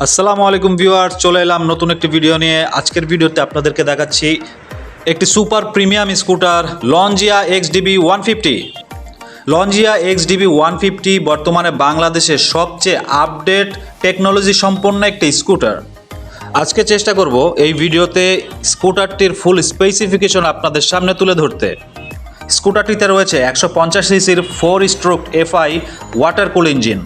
আসসালামু আলাইকুম ভিউয়ার্স, চলে এলাম নতুন একটি ভিডিও নিয়ে। আজকের ভিডিওতে আপনাদেরকে দেখাচ্ছি একটি সুপার প্রিমিয়াম স্কুটার লঞ্জিয়া এক্সডিবি 150। লঞ্জিয়া এক্সডিবি 150 বর্তমানে বাংলাদেশের সবচেয়ে আপডেট টেকনোলজি সম্পন্ন একটি স্কুটার। আজকে চেষ্টা করব এই ভিডিওতে স্কুটারটির ফুল স্পেসিফিকেশন আপনাদের সামনে তুলে ধরতে। স্কুটারটিতে রয়েছে 150 সিসির 4 stroke FI water cool engine.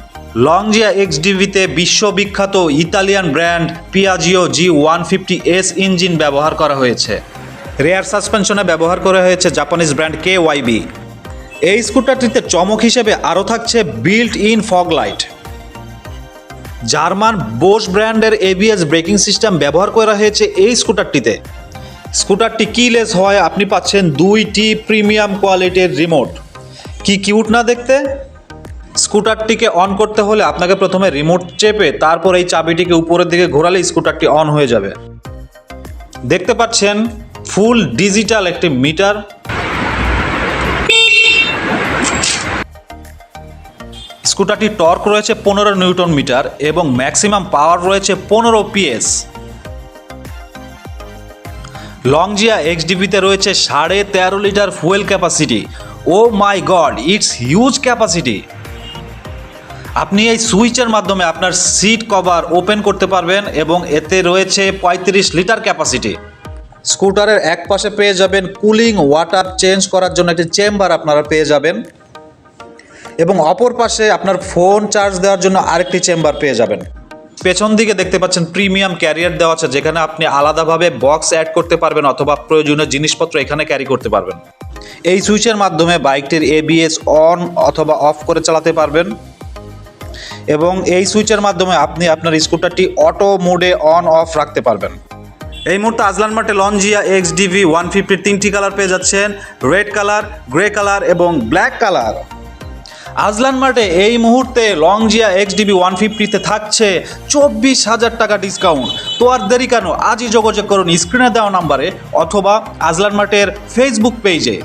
Longjia এক্সডিভিতে বিশ্ববিখ্যাত ইতালিয়ান ব্র্যান্ড পিয়াজিও G150S ইঞ্জিন ব্যবহার করা হয়েছে। রেয়ার সাসপেনশনে ব্যবহার করা হয়েছে জাপানিজ ব্র্যান্ড KYB। এই স্কুটারটিতে চমক হিসেবে আরও থাকছে built in fog light. German Bose ব্র্যান্ডের ABS ব্রেকিং সিস্টেম ব্যবহার করা হয়েছে এই স্কুটারটিতে। স্কুটারটি কিলেস হয় আপনি পাচ্ছেন 2টি প্রিমিয়াম কোয়ালিটির রিমোট। কি কিউট না দেখতে! স্কুটারটিকে অন করতে হলে আপনাকে প্রথমে রিমোট চেপে তারপর এই চাবিটিকে উপরের দিকে ঘোরালে স্কুটারটি অন হয়ে যাবে। দেখতে পাচ্ছেন ফুল ডিজিটাল একটি মিটার। স্কুটারটির টর্ক রয়েছে 15 নিউটন মিটার এবং ম্যাক্সিমাম পাওয়ার রয়েছে 15 PS। লংজিয়া এক্সডিবিতে রয়েছে 13.5 litre fuel capacity. Oh my god, it's huge capacity. আপনি এই সুইচের মাধ্যমে আপনার সিট কভার ওপেন করতে পারবেন এবং এতে রয়েছে 35 লিটার ক্যাপাসিটি। স্কুটারের এক পাশে পেয়ে যাবেন কুলিং ওয়াটার চেঞ্জ করার জন্য একটি চেম্বার আপনারা পেয়ে যাবেন এবং অপর পাশে আপনার ফোন চার্জ দেওয়ার জন্য আরেকটি চেম্বার পেয়ে যাবেন। পেছন দিকে দেখতে পাচ্ছেন প্রিমিয়াম ক্যারিয়ার দেওয়া আছে, যেখানে আপনি আলাদাভাবে বক্স অ্যাড করতে পারবেন অথবা প্রয়োজনীয় জিনিসপত্র এখানে ক্যারি করতে পারবেন। এই সুইচের মাধ্যমে বাইকটির ABS অন অথবা অফ করে চালাতে পারবেন এবং এই সুইচের মাধ্যমে আপনি আপনার স্কুটারটি অটো মোডে অন অফ রাখতে পারবেন। এই মুহূর্তে আজলান মার্টে লঞ্জিয়া এক্সডিভি 150 3টি কালার পেয়ে যাচ্ছেন, রেড কালার, গ্রে কালার এবং ব্ল্যাক কালার। আজলান মার্টে এই মুহূর্তে লংজিয়া এক্সডিবি 150-তে থাকছে 24,000 টাকা ডিসকাউন্ট। তো আর দেরি কেন, আজই যোগাযোগ করুন স্ক্রিনে দেওয়া নাম্বারে অথবা আজলান মার্টের ফেসবুক পেজে।